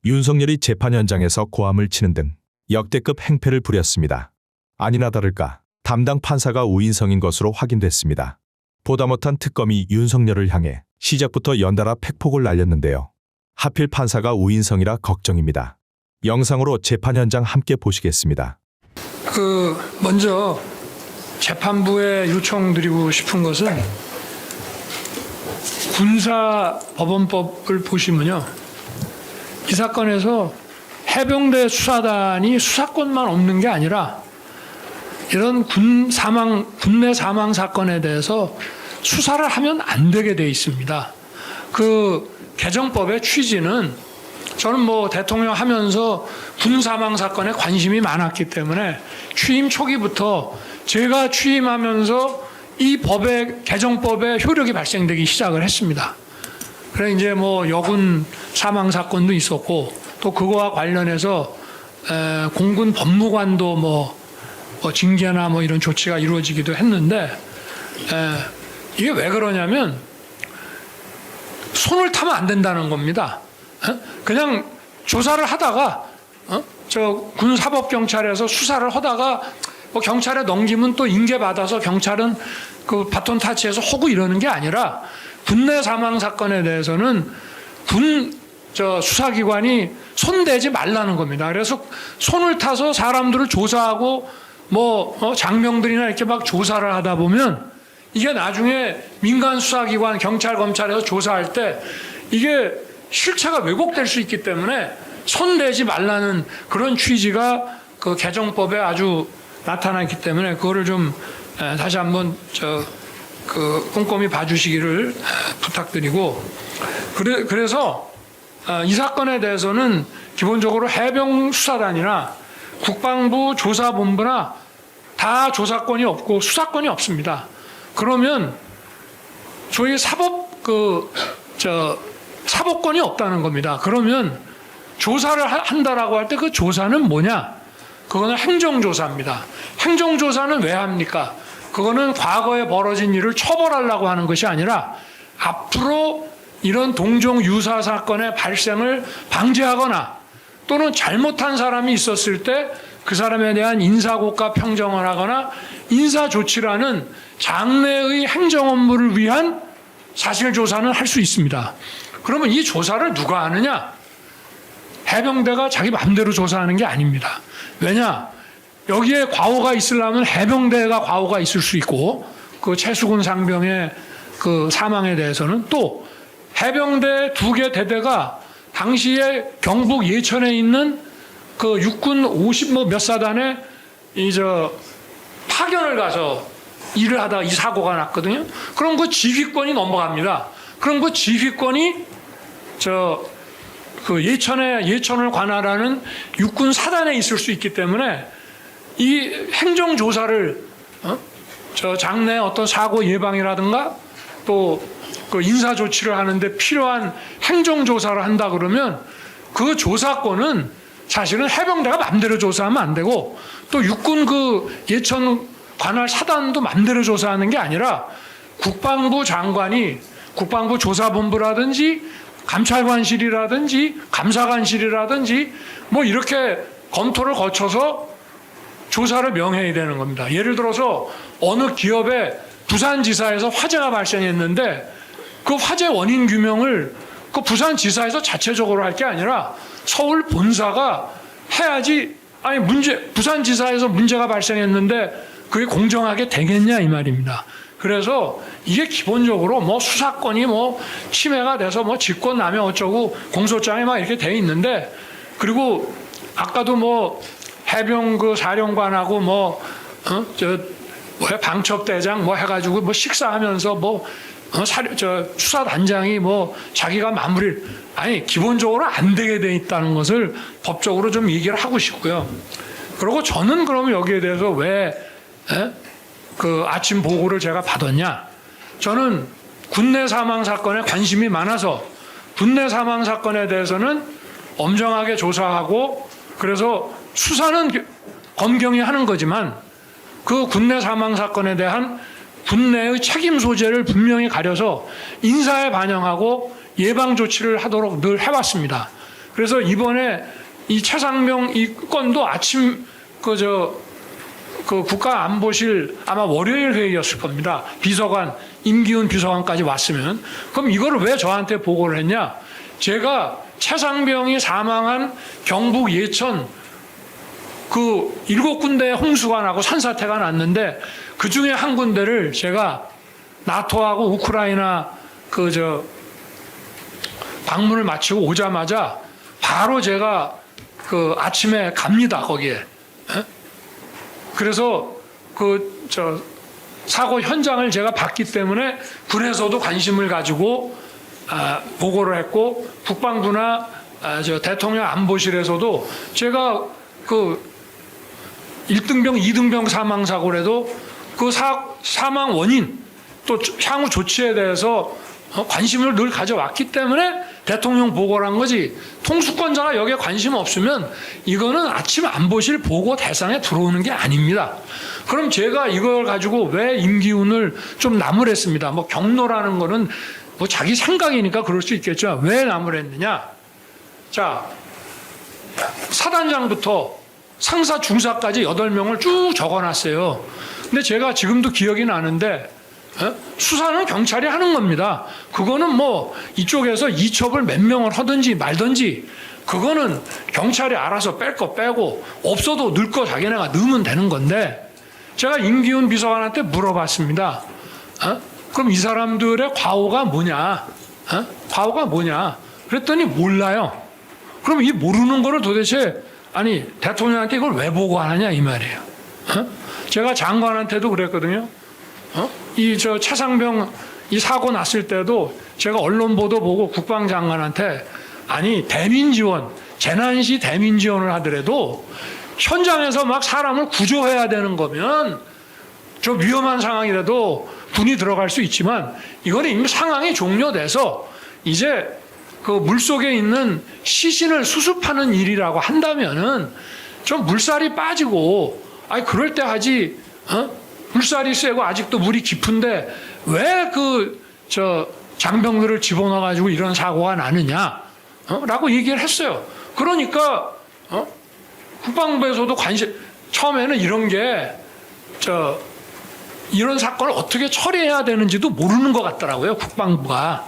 윤석열이 재판 현장에서 고함을 치는 등 역대급 행패를 부렸습니다. 아니나 다를까 담당 판사가 우인성인 것으로 확인됐습니다. 보다 못한 특검이 윤석열을 향해 시작부터 연달아 팩폭을 날렸는데요. 하필 판사가 우인성이라 걱정입니다. 영상으로 재판 현장 함께 보시겠습니다. 먼저 재판부에 요청드리고 싶은 것은 군사법원법을 보시면요. 이 사건에서 해병대 수사단이 수사권만 없는 게 아니라 이런 군내 사망 사건에 대해서 수사를 하면 안 되게 돼 있습니다. 그 개정법의 취지는 저는 대통령 하면서 군 사망 사건에 관심이 많았기 때문에 취임 초기부터 제가 취임하면서 이 개정법의 효력이 발생되기 시작을 했습니다. 그래 이제 여군 사망 사건도 있었고 또 그거와 관련해서 공군 법무관도 징계나 이런 조치가 이루어지기도 했는데 이게 왜 그러냐면 손을 타면 안 된다는 겁니다. 그냥 조사를 하다가 저 군사법경찰에서 수사를 하다가 경찰에 넘기면 또 인계받아서 경찰은 그 바톤 타치해서 하고 이러는 게 아니라 군내 사망 사건에 대해서는 수사기관이 손대지 말라는 겁니다. 그래서 손을 타서 사람들을 조사하고 장병들이나 이렇게 막 조사를 하다 보면 이게 나중에 민간 수사기관 경찰 검찰에서 조사할 때 이게 실체가 왜곡될 수 있기 때문에 손대지 말라는 그런 취지가 그 개정법에 아주 나타나기 때문에 그거를 좀 다시 한번 꼼꼼히 봐주시기를 부탁드리고 그래서 이 사건에 대해서는 기본적으로 해병 수사단이나 국방부 조사본부나 다 조사권이 없고 수사권이 없습니다. 그러면 저희 사법권이 없다는 겁니다. 그러면 조사를 한다라고 할 때 그 조사는 뭐냐? 그거는 행정조사입니다. 행정조사는 왜 합니까? 그거는 과거에 벌어진 일을 처벌하려고 하는 것이 아니라 앞으로 이런 동종 유사 사건의 발생을 방지하거나 또는 잘못한 사람이 있었을 때 그 사람에 대한 인사고과 평정을 하거나 인사조치라는 장래의 행정 업무를 위한 사실조사는 할 수 있습니다. 그러면 이 조사를 누가 하느냐? 해병대가 자기 마음대로 조사하는 게 아닙니다. 왜냐? 여기에 과오가 있으려면 해병대가 과오가 있을 수 있고 그 최수근 상병의 그 사망에 대해서는 또 해병대 2개 대대가 당시에 경북 예천에 있는 그 육군 50 몇 사단에 파견을 가서 일을 하다가 이 사고가 났거든요. 그럼 그 지휘권이 넘어갑니다. 그럼 그 지휘권이 예천을 관할하는 육군 사단에 있을 수 있기 때문에 이 행정조사를 장내 어떤 사고 예방이라든가 또 그 인사조치를 하는데 필요한 행정조사를 한다 그러면 그 조사권은 사실은 해병대가 마음대로 조사하면 안 되고 또 육군 그 예천 관할 사단도 마음대로 조사하는 게 아니라 국방부 장관이 국방부 조사본부라든지 감찰관실이라든지 감사관실이라든지 이렇게 검토를 거쳐서 조사를 명해야 되는 겁니다. 예를 들어서 어느 기업에 부산지사에서 화재가 발생했는데 그 화재 원인 규명을 그 부산지사에서 자체적으로 할 게 아니라 서울 본사가 해야지. 아니 부산지사에서 문제가 발생했는데 그게 공정하게 되겠냐 이 말입니다. 그래서 이게 기본적으로 수사권이 침해가 돼서 직권남용 어쩌고 공소장에 막 이렇게 돼 있는데 그리고 아까도 해병 그 사령관하고 방첩대장 해가지고 식사하면서 수사단장이 자기가 마무리를 기본적으로 안 되게 돼 있다는 것을 법적으로 좀 얘기를 하고 싶고요. 그리고 저는 그러면 여기에 대해서 왜 그 아침 보고를 제가 받았냐? 저는 군내 사망 사건에 관심이 많아서 군내 사망 사건에 대해서는 엄정하게 조사하고 그래서 수사는 검경이 하는 거지만 그 군내 사망 사건에 대한 군내의 책임 소재를 분명히 가려서 인사에 반영하고 예방 조치를 하도록 늘 해왔습니다. 그래서 이번에 이 최상병 이 건도 아침 그 국가안보실 아마 월요일 회의였을 겁니다. 비서관 임기훈 비서관까지 왔으면 그럼 이거를 왜 저한테 보고를 했냐? 제가 최상병이 사망한 경북 예천 그 7군데 홍수가 나고 산사태가 났는데 그 중에 한 군데를 제가 나토하고 우크라이나 방문을 마치고 오자마자 바로 제가 그 아침에 갑니다 거기에. 에? 그래서 사고 현장을 제가 봤기 때문에 군에서도 관심을 가지고 보고를 했고 국방부나 대통령 안보실에서도 제가 그 1등병, 2등병 사망 사고라도 그 사망 원인 또 향후 조치에 대해서 관심을 늘 가져왔기 때문에 대통령 보고를 한 거지. 통수권자가 여기에 관심 없으면 이거는 아침 안보실 보고 대상에 들어오는 게 아닙니다. 그럼 제가 이걸 가지고 왜 임기훈을 좀 나무랬습니다. 뭐 경로라는 거는 뭐 자기 생각이니까 그럴 수 있겠죠. 왜 나무랬느냐? 자, 사단장부터 상사 중사까지 8명을 쭉 적어놨어요. 근데 제가 지금도 기억이 나는데 수사는 경찰이 하는 겁니다. 그거는 뭐 이쪽에서 이첩을 몇 명을 하든지 말든지 그거는 경찰이 알아서 뺄 거 빼고 없어도 넣을 거 자기네가 넣으면 되는 건데 제가 임기훈 비서관한테 물어봤습니다. 그럼 이 사람들의 과오가 뭐냐? 과오가 뭐냐? 그랬더니 몰라요. 그럼 이 모르는 거를 도대체 아니 대통령한테 이걸 왜 보고하느냐 이 말이에요. 제가 장관한테도 그랬거든요. 최상병 이 사고 났을 때도 제가 언론 보도 보고 국방장관한테 아니 대민 지원, 재난시 대민 지원을 하더라도 현장에서 막 사람을 구조해야 되는 거면 좀 위험한 상황이라도 군이 들어갈 수 있지만 이거는 이미 상황이 종료돼서 이제 그 물속에 있는 시신을 수습하는 일이라고 한다면은 좀 물살이 빠지고 아니 그럴 때 하지 물살이 세고 아직도 물이 깊은데 왜 장병들을 집어넣어 가지고 이런 사고가 나느냐 라고 얘기를 했어요. 그러니까 국방부에서도 처음에는 이런 게 이런 사건을 어떻게 처리해야 되는지도 모르는 것 같더라고요. 국방부가.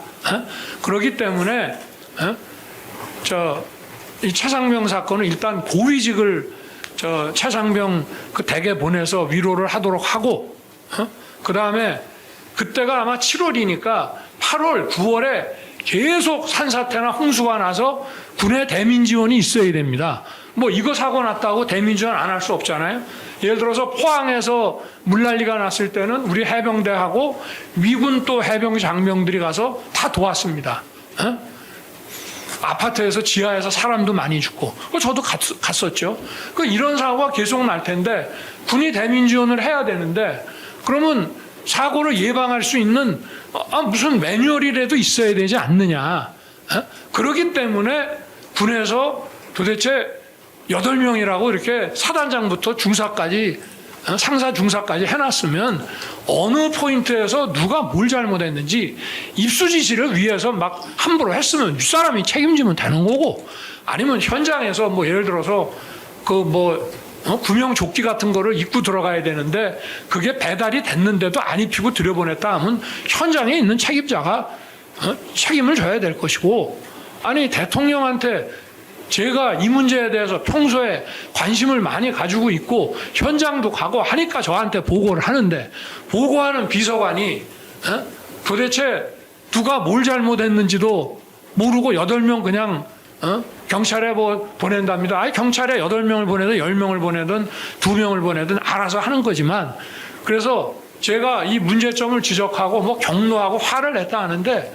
그렇기 때문에 이 최상병 사건은 일단 고위직을 최상병 그 댁에 보내서 위로를 하도록 하고 그 다음에 그때가 아마 7월이니까 8월, 9월에 계속 산사태나 홍수가 나서 군의 대민 지원이 있어야 됩니다. 뭐 이거 사고 났다고 대민 지원 안 할 수 없잖아요. 예를 들어서 포항에서 물난리가 났을 때는 우리 해병대하고 미군 또 해병 장병들이 가서 다 도왔습니다. 아파트에서 지하에서 사람도 많이 죽고 저도 갔었죠. 이런 사고가 계속 날 텐데 군이 대민 지원을 해야 되는데 그러면 사고를 예방할 수 있는 무슨 매뉴얼이라도 있어야 되지 않느냐. 그렇기 때문에 군에서 도대체 8명이라고 이렇게 사단장부터 중사까지 상사 중사까지 해놨으면 어느 포인트에서 누가 뭘 잘못했는지 입수지시를 위해서 막 함부로 했으면 윗사람이 책임지면 되는 거고 아니면 현장에서 뭐 예를 들어서 구명조끼 같은 거를 입고 들어가야 되는데 그게 배달이 됐는데도 안 입히고 들여보냈다 하면 현장에 있는 책임자가 책임을 져야 될 것이고 아니 대통령한테 제가 이 문제에 대해서 평소에 관심을 많이 가지고 있고 현장도 가고 하니까 저한테 보고를 하는데 보고하는 비서관이 도대체 누가 뭘 잘못했는지도 모르고 8명 그냥 경찰에 보낸답니다. 아니 경찰에 8명을 보내든 10명을 보내든 2명을 보내든 알아서 하는 거지만 그래서 제가 이 문제점을 지적하고 경로하고 화를 냈다 하는데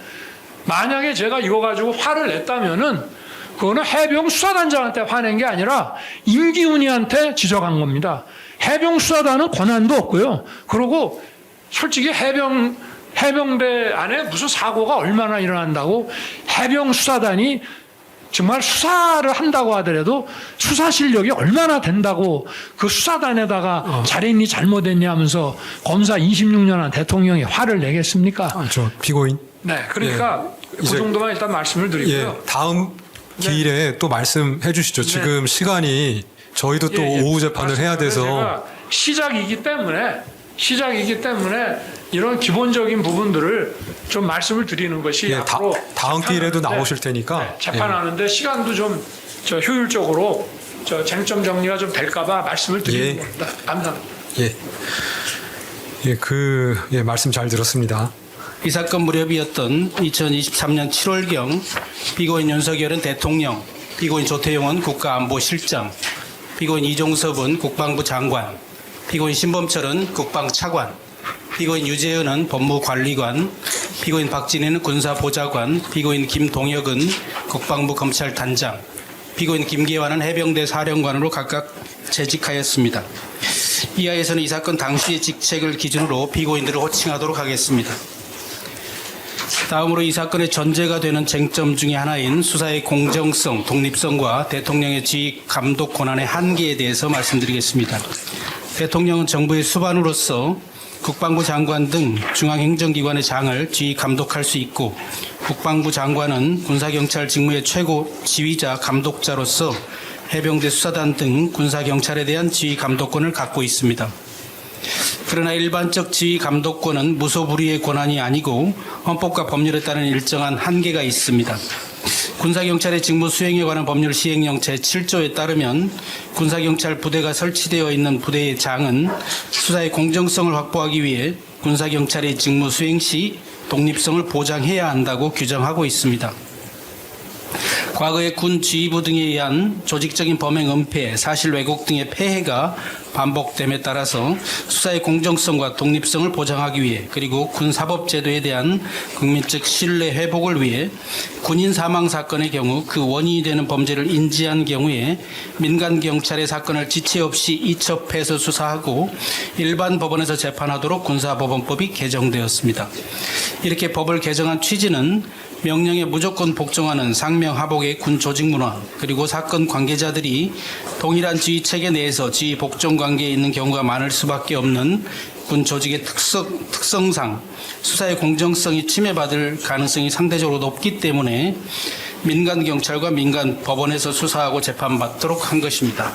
만약에 제가 이거 가지고 화를 냈다면은 그거는 해병 수사단장한테 화낸 게 아니라 임기훈이한테 지적한 겁니다. 해병 수사단은 권한도 없고요. 그리고 솔직히 해병대 안에 무슨 사고가 얼마나 일어난다고 해병 수사단이 정말 수사를 한다고 하더라도 수사 실력이 얼마나 된다고 그 수사단에다가 잘했니 잘못했니 하면서 검사 26년 한 대통령이 화를 내겠습니까? 저 피고인. 네, 그러니까 그 정도만 일단 말씀을 드리고요. 다음 길에 또 말씀해 주시죠. 지금 시간이 저희도 또 오후 재판을 해야 돼서 제가 시작이기 때문에 이런 기본적인 부분들을 좀 말씀을 드리는 것이 예, 앞으로 다음 기회에도 재판하는데, 나오실 테니까 네, 재판하는데 시간도 좀 효율적으로 쟁점 정리가 좀 될까봐 말씀을 드리는 예. 겁니다. 감사합니다. 말씀 잘 들었습니다. 이 사건 무렵이었던 2023년 7월경 피고인 윤석열은 대통령, 피고인 조태용은 국가안보실장, 피고인 이종섭은 국방부 장관, 피고인 신범철은 국방차관, 피고인 유재현은 법무관리관, 피고인 박진희는 군사보좌관, 피고인 김동혁은 국방부 검찰단장, 피고인 김계환은 해병대 사령관으로 각각 재직하였습니다. 이하에서는 이 사건 당시의 직책을 기준으로 피고인들을 호칭하도록 하겠습니다. 다음으로 이 사건의 전제가 되는 쟁점 중의 하나인 수사의 공정성, 독립성과 대통령의 지휘 감독 권한의 한계에 대해서 말씀드리겠습니다. 대통령은 정부의 수반으로서 국방부 장관 등 중앙행정기관의 장을 지휘 감독할 수 있고 국방부 장관은 군사경찰 직무의 최고 지휘자 감독자로서 해병대 수사단 등 군사경찰에 대한 지휘 감독권을 갖고 있습니다. 그러나 일반적 지휘 감독권은 무소불위의 권한이 아니고 헌법과 법률에 따른 일정한 한계가 있습니다. 군사경찰의 직무 수행에 관한 법률 시행령 제7조에 따르면 군사경찰 부대가 설치되어 있는 부대의 장은 수사의 공정성을 확보하기 위해 군사경찰의 직무 수행 시 독립성을 보장해야 한다고 규정하고 있습니다. 과거의 군 지휘부 등에 의한 조직적인 범행 은폐, 사실 왜곡 등의 폐해가 반복됨에 따라서 수사의 공정성과 독립성을 보장하기 위해 그리고 군사법제도에 대한 국민적 신뢰 회복을 위해 군인 사망 사건의 경우 그 원인이 되는 범죄를 인지한 경우에 민간 경찰의 사건을 지체 없이 이첩해서 수사하고 일반 법원에서 재판하도록 군사법원법이 개정되었습니다. 이렇게 법을 개정한 취지는 명령에 무조건 복종하는 상명하복의 군 조직 문화 그리고 사건 관계자들이 동일한 지휘 체계 내에서 지휘 복종 관계에 있는 경우가 많을 수밖에 없는 군 조직의 특성상 수사의 공정성이 침해받을 가능성이 상대적으로 높기 때문에 민간 경찰과 민간 법원에서 수사하고 재판받도록 한 것입니다.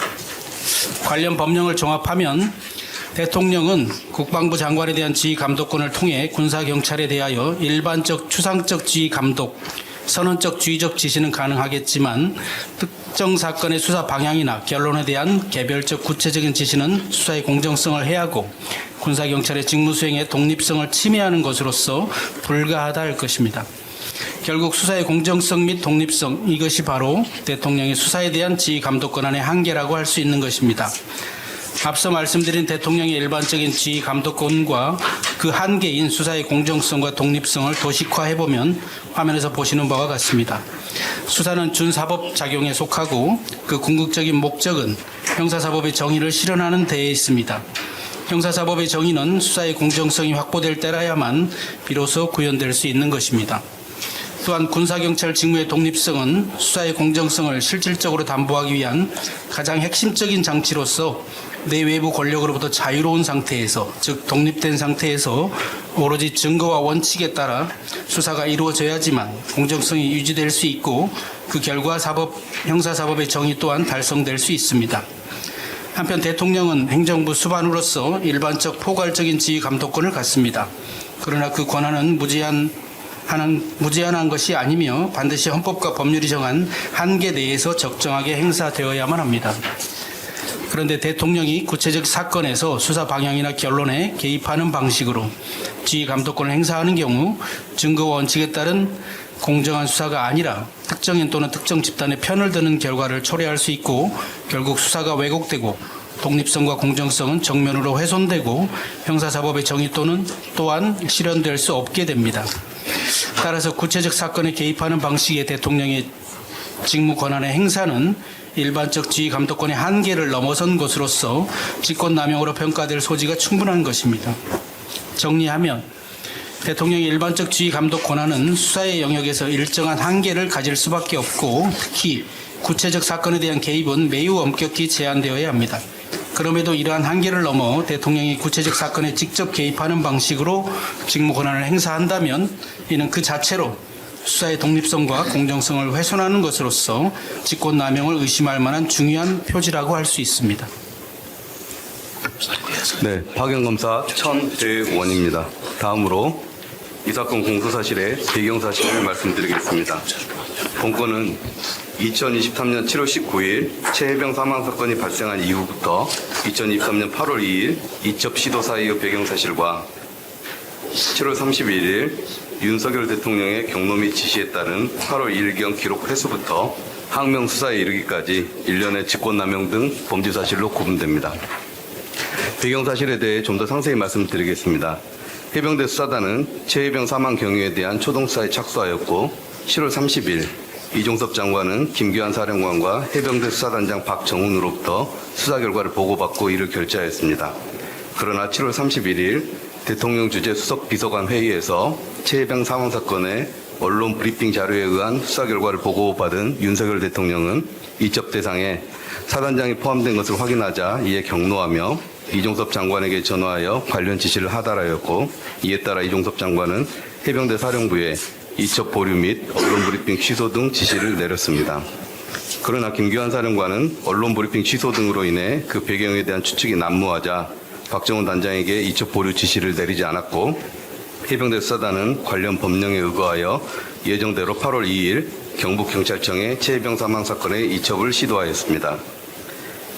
관련 법령을 종합하면 대통령은 국방부 장관에 대한 지휘 감독권을 통해 군사경찰에 대하여 일반적 추상적 지휘 감독, 선언적 주의적 지시는 가능하겠지만 특정 사건의 수사 방향이나 결론에 대한 개별적 구체적인 지시는 수사의 공정성을 해하고 군사경찰의 직무 수행의 독립성을 침해하는 것으로서 불가하다 할 것입니다. 결국 수사의 공정성 및 독립성, 이것이 바로 대통령의 수사에 대한 지휘 감독 권한의 한계라고 할 수 있는 것입니다. 앞서 말씀드린 대통령의 일반적인 지휘 감독권과 그 한계인 수사의 공정성과 독립성을 도식화해보면 화면에서 보시는 바와 같습니다. 수사는 준사법 작용에 속하고 그 궁극적인 목적은 형사사법의 정의를 실현하는 데에 있습니다. 형사사법의 정의는 수사의 공정성이 확보될 때라야만 비로소 구현될 수 있는 것입니다. 또한 군사경찰 직무의 독립성은 수사의 공정성을 실질적으로 담보하기 위한 가장 핵심적인 장치로서 내외부 권력으로부터 자유로운 상태에서, 즉 독립된 상태에서 오로지 증거와 원칙에 따라 수사가 이루어져야지만 공정성이 유지될 수 있고 그 결과 형사사법의 정의 또한 달성될 수 있습니다. 한편 대통령은 행정부 수반으로서 일반적 포괄적인 지휘 감독권을 갖습니다. 그러나 그 권한은 무제한한 것이 아니며 반드시 헌법과 법률이 정한 한계 내에서 적정하게 행사되어야만 합니다. 그런데 대통령이 구체적 사건에서 수사 방향이나 결론에 개입하는 방식으로 지휘 감독권을 행사하는 경우 증거와 원칙에 따른 공정한 수사가 아니라 특정인 또는 특정 집단의 편을 드는 결과를 초래할 수 있고 결국 수사가 왜곡되고 독립성과 공정성은 정면으로 훼손되고 형사사법의 정의 또한 실현될 수 없게 됩니다. 따라서 구체적 사건에 개입하는 방식의 대통령의 직무 권한의 행사는 일반적 지휘 감독권의 한계를 넘어선 것으로서 직권남용으로 평가될 소지가 충분한 것입니다. 정리하면 대통령의 일반적 지휘 감독 권한은 수사의 영역에서 일정한 한계를 가질 수밖에 없고 특히 구체적 사건에 대한 개입은 매우 엄격히 제한되어야 합니다. 그럼에도 이러한 한계를 넘어 대통령이 구체적 사건에 직접 개입하는 방식으로 직무 권한을 행사한다면 이는 그 자체로 수사의 독립성과 공정성을 훼손하는 것으로서 직권남용을 의심할 만한 중요한 표지라고 할 수 있습니다. 네, 박영검사 천대원입니다. 다음으로 이 사건 공소사실의 배경사실을 말씀드리겠습니다. 본건은 2023년 7월 19일 최혜병 사망사건이 발생한 이후부터 2023년 8월 2일 이첩 시도 사이의 배경사실과 7월 31일 윤석열 대통령의 경로 및 지시에 따른 8월 2일경 기록 회수부터 항명 수사에 이르기까지 일련의 직권남용 등 범죄 사실로 구분됩니다. 배경 사실에 대해 좀 더 상세히 말씀드리겠습니다. 해병대 수사단은 최혜병 사망 경위에 대한 초동 수사에 착수하였고 7월 30일 이종섭 장관은 김규환 사령관과 해병대 수사단장 박정훈으로부터 수사 결과를 보고받고 이를 결재하였습니다. 그러나 7월 31일 대통령 주재 수석 비서관 회의에서 최혜병 사망 사건의 언론 브리핑 자료에 의한 수사 결과를 보고받은 윤석열 대통령은 이첩 대상에 사단장이 포함된 것을 확인하자 이에 경로하며 이종섭 장관에게 전화하여 관련 지시를 하달하였고 이에 따라 이종섭 장관은 해병대 사령부에 이첩 보류 및 언론 브리핑 취소 등 지시를 내렸습니다. 그러나 김규환 사령관은 언론 브리핑 취소 등으로 인해 그 배경에 대한 추측이 난무하자 박정훈 단장에게 이첩 보류 지시를 내리지 않았고 해병대 수사단은 관련 법령에 의거하여 예정대로 8월 2일 경북경찰청에 최혜병 사망 사건의 이첩을 시도하였습니다.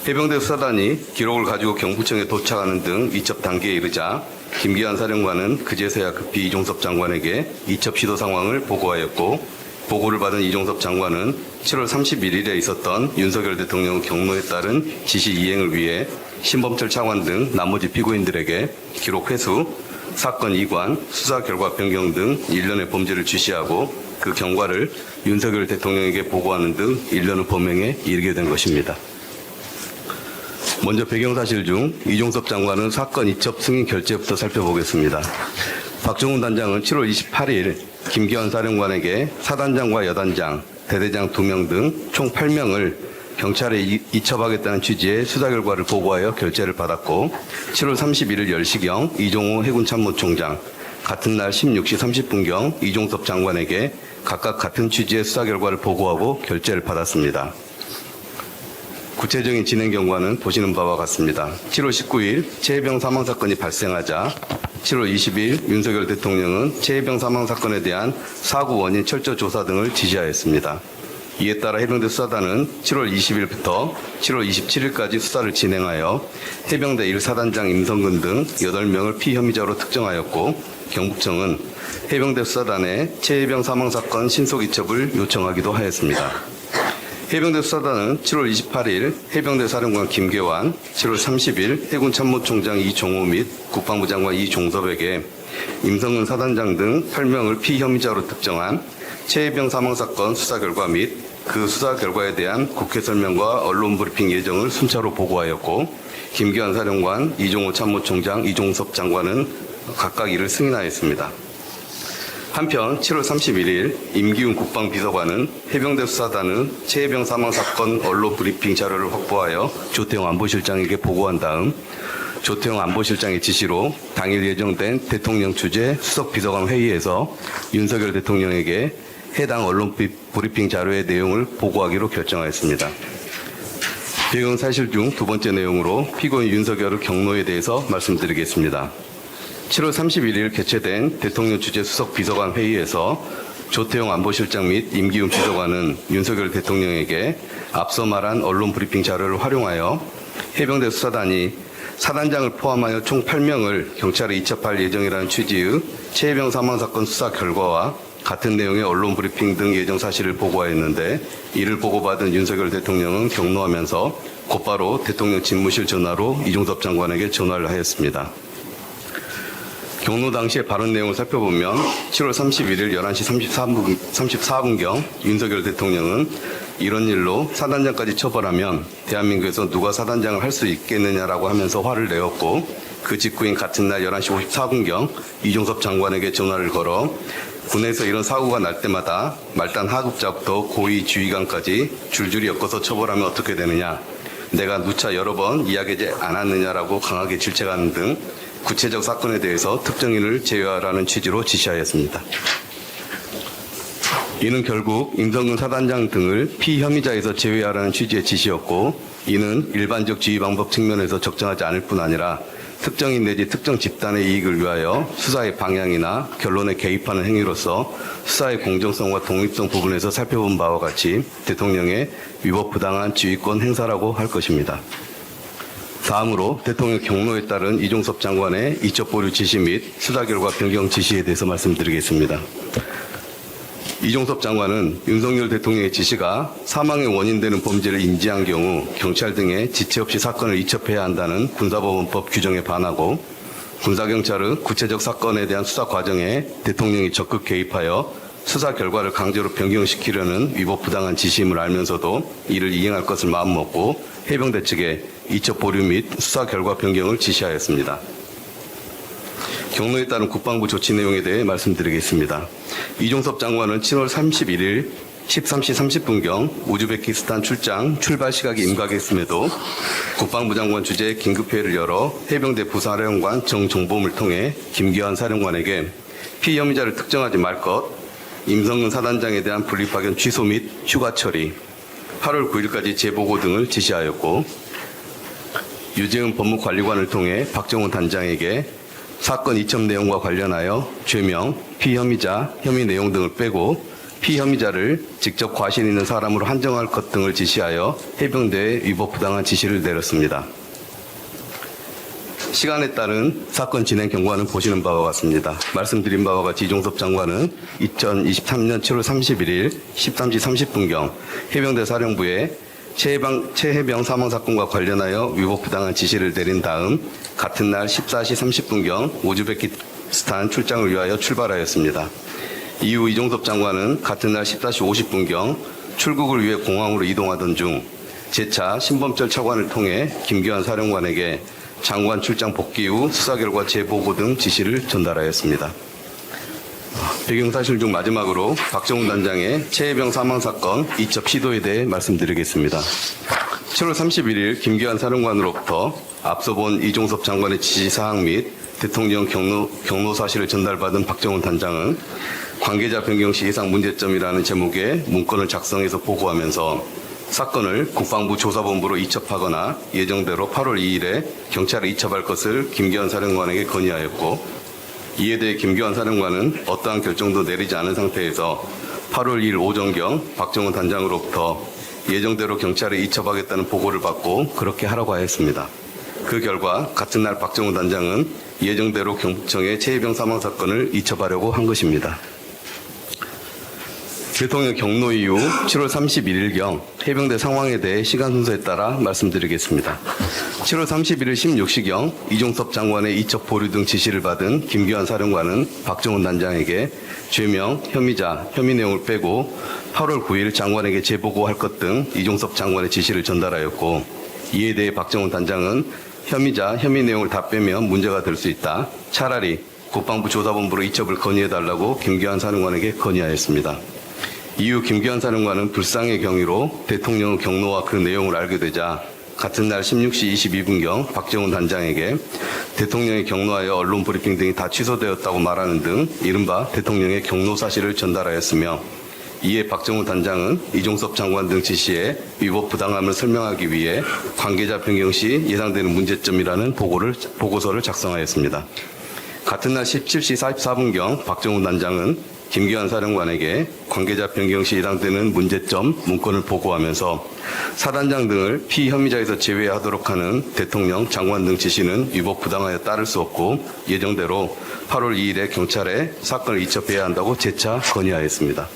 해병대 수사단이 기록을 가지고 경부청에 도착하는 등 이첩 단계에 이르자 김기환 사령관은 그제서야 급히 이종섭 장관에게 이첩 시도 상황을 보고하였고 보고를 받은 이종섭 장관은 7월 31일에 있었던 윤석열 대통령 경로에 따른 지시 이행을 위해 신범철 차관 등 나머지 피고인들에게 기록 회수, 사건 이관, 수사 결과 변경 등 일련의 범죄를 지시하고 그 경과를 윤석열 대통령에게 보고하는 등 일련의 범행에 이르게 된 것입니다. 먼저 배경사실 중 이종섭 장관은 사건 이첩 승인 결재부터 살펴보겠습니다. 박정훈 단장은 7월 28일 김기환 사령관에게 사단장과 여단장, 대대장 2명 등 총 8명을 경찰에 이첩하겠다는 취지의 수사 결과를 보고하여 결재를 받았고 7월 31일 10시경 이종호 해군참모총장, 같은 날 16시 30분경 이종섭 장관에게 각각 같은 취지의 수사 결과를 보고하고 결재를 받았습니다. 구체적인 진행 경과는 보시는 바와 같습니다. 7월 19일 최혜병 사망 사건이 발생하자 7월 20일 윤석열 대통령은 최혜병 사망 사건에 대한 사고 원인 철저 조사 등을 지시하였습니다. 이에 따라 해병대 수사단은 7월 20일부터 7월 27일까지 수사를 진행하여 해병대 1사단장 임성근 등 8명을 피혐의자로 특정하였고 경북청은 해병대 수사단에 최혜병 사망 사건 신속 이첩을 요청하기도 하였습니다. 해병대 수사단은 7월 28일 해병대 사령관 김계환, 7월 30일 해군 참모총장 이종호 및 국방부 장관 이종섭에게 임성근 사단장 등 8명을 피혐의자로 특정한 최혜병 사망 사건 수사 결과 및 그 수사 결과에 대한 국회 설명과 언론 브리핑 예정을 순차로 보고하였고 김기환 사령관, 이종호 참모총장, 이종섭 장관은 각각 이를 승인하였습니다. 한편 7월 31일 임기훈 국방비서관은 해병대 수사단은 최혜병 사망 사건 언론 브리핑 자료를 확보하여 조태용 안보실장에게 보고한 다음 조태용 안보실장의 지시로 당일 예정된 대통령 주재 수석 비서관 회의에서 윤석열 대통령에게 해당 언론 브리핑 자료의 내용을 보고하기로 결정하였습니다. 배경 사실 중 두 번째 내용으로 피고인 윤석열의 경로에 대해서 말씀드리겠습니다. 7월 31일 개최된 대통령 주재 수석 비서관 회의에서 조태용 안보실장 및 임기훈 비서관은 윤석열 대통령에게 앞서 말한 언론 브리핑 자료를 활용하여 해병대 수사단이 사단장을 포함하여 총 8명을 경찰에 이첩할 예정이라는 취지의 최혜병 사망 사건 수사 결과와 같은 내용의 언론 브리핑 등 예정 사실을 보고하였는데 이를 보고받은 윤석열 대통령은 경로하면서 곧바로 대통령 집무실 전화로 이종섭 장관에게 전화를 하였습니다. 경로 당시의 발언 내용을 살펴보면 7월 31일 11시 34분경 윤석열 대통령은 이런 일로 사단장까지 처벌하면 대한민국에서 누가 사단장을 할 수 있겠느냐라고 하면서 화를 내었고 그 직후인 같은 날 11시 54분경 이종섭 장관에게 전화를 걸어 군에서 이런 사고가 날 때마다 말단 하급자부터 고위 지휘관까지 줄줄이 엮어서 처벌하면 어떻게 되느냐, 내가 누차 여러 번 이야기하지 않았느냐라고 강하게 질책하는 등 구체적 사건에 대해서 특정인을 제외하라는 취지로 지시하였습니다. 이는 결국 임성근 사단장 등을 피혐의자에서 제외하라는 취지의 지시였고, 이는 일반적 지휘 방법 측면에서 적정하지 않을 뿐 아니라 특정인 내지 특정 집단의 이익을 위하여 수사의 방향이나 결론에 개입하는 행위로서 수사의 공정성과 독립성 부분에서 살펴본 바와 같이 대통령의 위법 부당한 지휘권 행사라고 할 것입니다. 다음으로 대통령 경로에 따른 이종섭 장관의 이첩 보류 지시 및 수사 결과 변경 지시에 대해서 말씀드리겠습니다. 이종섭 장관은 윤석열 대통령의 지시가 사망의 원인되는 범죄를 인지한 경우 경찰 등의 지체 없이 사건을 이첩해야 한다는 군사법원법 규정에 반하고 군사경찰의 구체적 사건에 대한 수사 과정에 대통령이 적극 개입하여 수사 결과를 강제로 변경시키려는 위법 부당한 지시임을 알면서도 이를 이행할 것을 마음먹고 해병대 측에 이첩 보류 및 수사 결과 변경을 지시하였습니다. 경로에 따른 국방부 조치 내용에 대해 말씀드리겠습니다. 이종섭 장관은 7월 31일 13시 30분경 우즈베키스탄 출장 출발 시각이 임박했음에도 국방부 장관 주재의 긴급회의를 열어 해병대 부사령관 정종범을 통해 김기환 사령관에게 피혐의자를 특정하지 말 것, 임성근 사단장에 대한 분리파견 취소 및 휴가 처리, 8월 9일까지 재보고 등을 지시하였고, 유재은 법무관리관을 통해 박정훈 단장에게 사건 이첩 내용과 관련하여 죄명, 피혐의자, 혐의 내용 등을 빼고 피혐의자를 직접 과실 있는 사람으로 한정할 것 등을 지시하여 해병대에 위법 부당한 지시를 내렸습니다. 시간에 따른 사건 진행 경과는 보시는 바와 같습니다. 말씀드린 바와 같이 이종섭 장관은 2023년 7월 31일 13시 30분경 해병대 사령부에 최해병 사망 사건과 관련하여 위법 부당한 지시를 내린 다음 같은 날 14시 30분경 우즈베키스탄 출장을 위하여 출발하였습니다. 이후 이종섭 장관은 같은 날 14시 50분경 출국을 위해 공항으로 이동하던 중 재차 신범철 차관을 통해 김기환 사령관에게 장관 출장 복귀 후 수사 결과 재보고 등 지시를 전달하였습니다. 배경사실 중 마지막으로 박정훈 단장의 최해병 사망 사건 이첩 시도에 대해 말씀드리겠습니다. 7월 31일 김기환 사령관으로부터 앞서 본 이종섭 장관의 지시사항 및 대통령 경로 사실을 전달받은 박정훈 단장은 관계자 변경 시 예상 문제점이라는 제목의 문건을 작성해서 보고하면서 사건을 국방부 조사본부로 이첩하거나 예정대로 8월 2일에 경찰에 이첩할 것을 김기환 사령관에게 건의하였고, 이에 대해 김기환 사령관은 어떠한 결정도 내리지 않은 상태에서 8월 2일 오전경 박정훈 단장으로부터 예정대로 경찰에 이첩하겠다는 보고를 받고 그렇게 하라고 하였습니다. 그 결과 같은 날 박정훈 단장은 예정대로 경청의 최해병 사망 사건을 이첩하려고 한 것입니다. 대통령 경로 이후 7월 31일경 해병대 상황에 대해 시간 순서에 따라 말씀드리겠습니다. 7월 31일 16시경 이종섭 장관의 이첩 보류 등 지시를 받은 김기환 사령관은 박정훈 단장에게 죄명, 혐의자, 혐의 내용을 빼고 8월 9일 장관에게 재보고할 것 등 이종섭 장관의 지시를 전달하였고, 이에 대해 박정훈 단장은 혐의자, 혐의 내용을 다 빼면 문제가 될 수 있다. 차라리 국방부 조사본부로 이첩을 건의해달라고 김기환 사령관에게 건의하였습니다. 이후 김기환 사령관은 불상의 경위로 대통령 경로와 그 내용을 알게 되자 같은 날 16시 22분경 박정훈 단장에게 대통령의 경로하여 언론 브리핑 등이 다 취소되었다고 말하는 등 이른바 대통령의 경로 사실을 전달하였으며, 이에 박정훈 단장은 이종섭 장관 등 지시에 위법 부당함을 설명하기 위해 관계자 변경 시 예상되는 문제점이라는 보고서를 작성하였습니다. 같은 날 17시 44분경 박정훈 단장은 김기환 사령관에게 관계자 변경 시 예상되는 문제점 문건을 보고하면서 사단장 등을 피혐의자에서 제외하도록 하는 대통령, 장관 등 지시는 위법 부당하여 따를 수 없고 예정대로 8월 2일에 경찰에 사건을 이첩해야 한다고 재차 건의하였습니다.